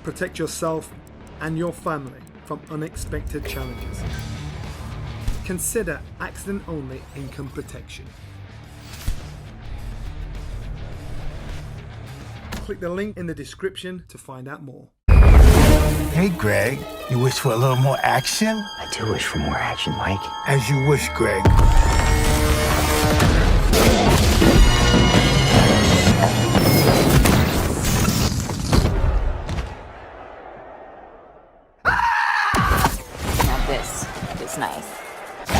Protect yourself and your family from unexpected challenges. Consider accident-only income protection. Click the link in the description to find out more. Hey, Greg, you wish for a little more action? I do wish for more action, Mike. As you wish, Greg. Now this is nice.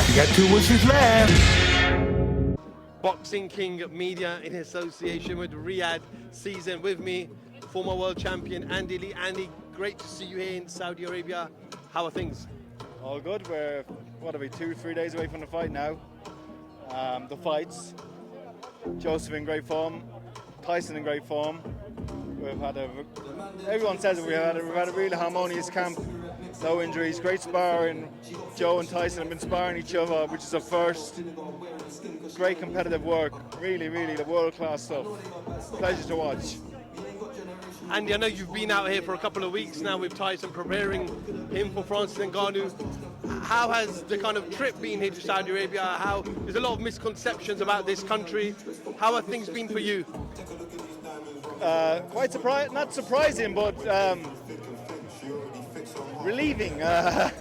You got 2 wishes left. Boxing King Media in association with Riyadh Season. With me, former world champion Andy Lee. Andy, great to see you here in Saudi Arabia. How are things? All good. We're, 2-3 days away from the fight now. The fights. Joseph in great form. Tyson in great form. Everyone says that we've had a really harmonious camp. No injuries, great sparring. Joe and Tyson have been sparring each other, which is a first. Great competitive work. Really, the world-class stuff. Pleasure to watch. Andy, I know you've been out here for a couple of weeks now with Tyson, preparing him for Francis Ngannou. How has the kind of trip been here to Saudi Arabia? There's a lot of misconceptions about this country. How have things been for you? Quite not surprising, but relieving. I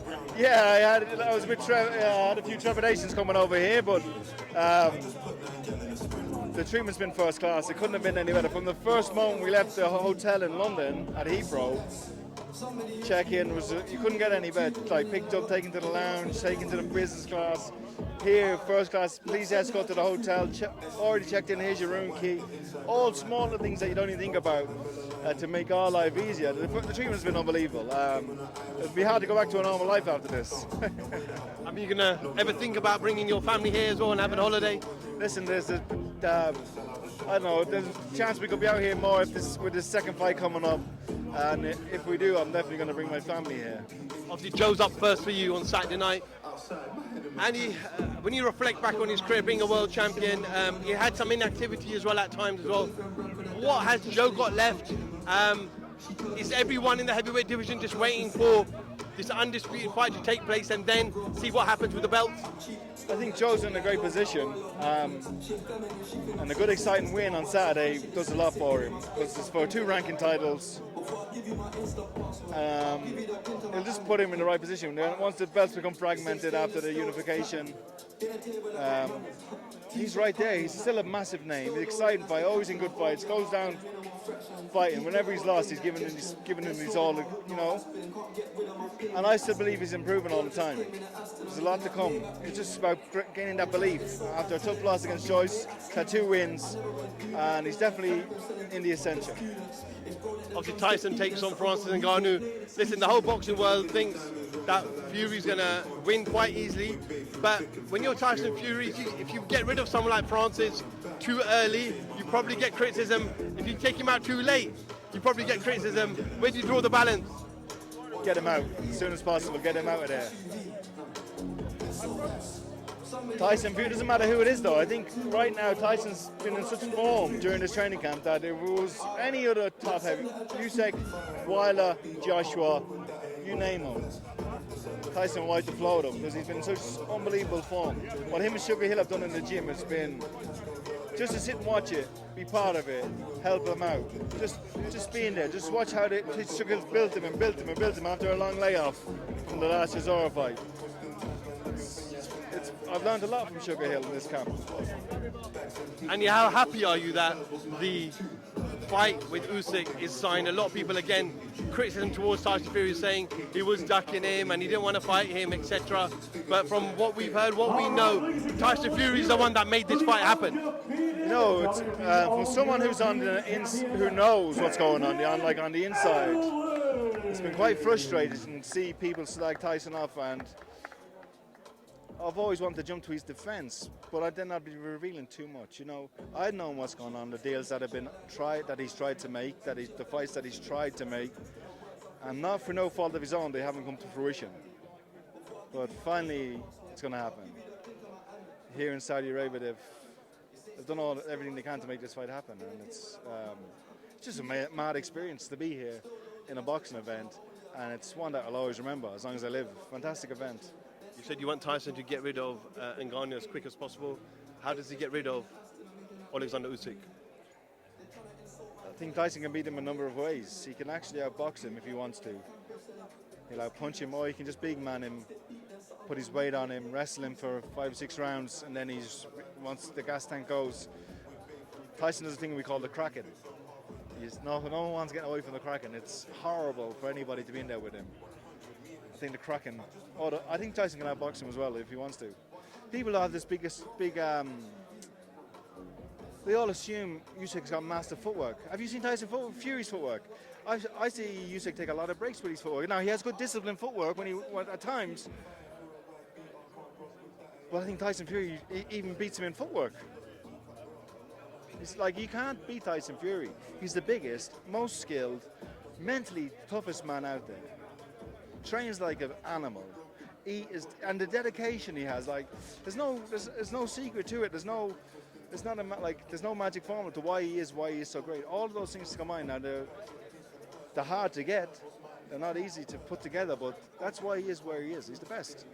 was a bit I had a few trepidations coming over here, but the treatment's been first class. It couldn't have been any better. From the first moment we left the hotel in London at Heathrow, check-in was you couldn't get any better. Like picked up, taken to the lounge, taken to the business class. Here, first class, please escort to the hotel. Already checked in. Here's your room key. All smaller things that you don't even think about to make our life easier. The treatment's been unbelievable. It'd be hard to go back to a normal life after this. Are you gonna ever think about bringing your family here as well and having a holiday? Listen, there's a I don't know. There's a chance we could be out here more with this second fight coming up. And if we do, I'm definitely going to bring my family here. Obviously, Joe's up first for you on Saturday night. Andy, when you reflect back on his career being a world champion, he had some inactivity as well at times as well. What has Joe got left? Is everyone in the heavyweight division just waiting for this undisputed fight to take place and then see what happens with the belt? I think Joe's in a great position, and a good exciting win on Saturday does a lot for him. It's for 2 ranking titles. It'll just put him in the right position. Once the belts become fragmented after the unification, he's right there. He's still a massive name. He's exciting fight, always in good fights. Goes down fighting. Whenever he's lost, he's giving him his all, you know. And I still believe he's improving all the time. There's a lot to come. It's just about gaining that belief. After a tough loss against Joyce, he's had 2 wins, and he's definitely in the ascension. Obviously, Tyson takes on Francis Ngannou. Listen, the whole boxing world thinks that Fury's going to win quite easily. But when you're Tyson Fury, if you get rid of someone like Francis too early, you probably get criticism. If you take him out too late, you probably get criticism. Where do you draw the balance? Get him out as soon as possible. Get him out of there. Tyson Fury, doesn't matter who it is though. I think right now Tyson's been in such form during this training camp that if it was any other top heavy, Usyk, Wilder, Joshua, you name them, Tyson will wipe the floor of them because he's been in such unbelievable form. What him and Sugar Hill have done in the gym has been just to sit and watch it, be part of it, help them out. Just being there, just watch how Sugar Hill built him after a long layoff from the last Chisora fight. I've learned a lot from Sugar Hill in this camp. And how happy are you that the fight with Usyk is signed? A lot of people, again, criticism towards Tyson Fury saying he was ducking him and he didn't want to fight him, etc. But from what we've heard, what we know, Tyson Fury is the one that made this fight happen. No, it's from someone who's who knows what's going on the inside. It's been quite frustrating to see people slag Tyson off, and I've always wanted to jump to his defence, but I did not be revealing too much. You know, I'd known what's going on, the deals that have been he's tried to make, the fights that he's tried to make, and not for no fault of his own, they haven't come to fruition. But finally, it's going to happen. Here in Saudi Arabia, they've done everything they can to make this fight happen, and it's just a mad experience to be here. in a boxing event, and it's one that I'll always remember as long as I live. Fantastic event. You said you want Tyson to get rid of Ngannou as quick as possible. How does he get rid of Alexander Usyk? I think Tyson can beat him a number of ways. He can actually outbox him if he wants to. He'll outpunch him, or he can just big man him, put his weight on him, wrestle him for 5 or 6 rounds, and then once the gas tank goes, Tyson does a thing we call the Kraken. No one wants getting away from the Kraken. It's horrible for anybody to be in there with him. I think the Kraken. I think Tyson can outbox him as well if he wants to. People have this big. They all assume Usyk's got master footwork. Have you seen Fury's footwork? I see Usyk take a lot of breaks with his footwork. Now he has good disciplined footwork at times, but I think Tyson Fury even beats him in footwork. It's like you can't beat Tyson Fury. He's the biggest, most skilled, mentally toughest man out there. Trains like an animal. And the dedication he has, like there's no secret to it. There's no magic formula to why he is so great. All of those things combined. Now they're hard to get. They're not easy to put together, but that's why he is where he is. He's the best.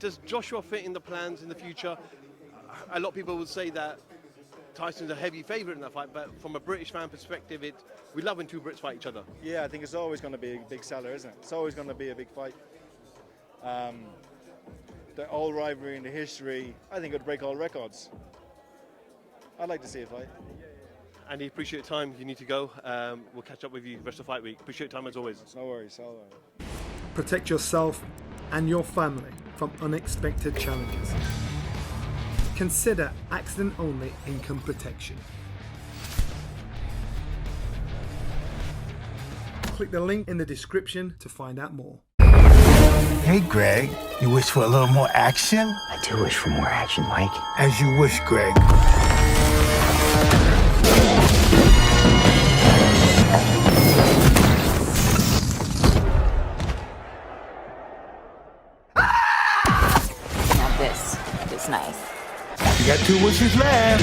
Does Joshua fit in the plans in the future? A lot of people would say that Tyson's a heavy favourite in that fight, but from a British fan perspective, we love when two Brits fight each other. Yeah, I think it's always going to be a big seller, isn't it? It's always going to be a big fight. The old rivalry in the history, I think it would break all records. I'd like to see a fight. Andy, appreciate your time. You need to go. We'll catch up with you rest of the fight week. Appreciate your time as always. No worries. All right. Protect yourself and your family from unexpected challenges. Consider accident-only income protection. Click the link in the description to find out more. Hey, Greg, you wish for a little more action? I do wish for more action, Mike. As you wish, Greg. Now this is nice. You got 2 wishes left.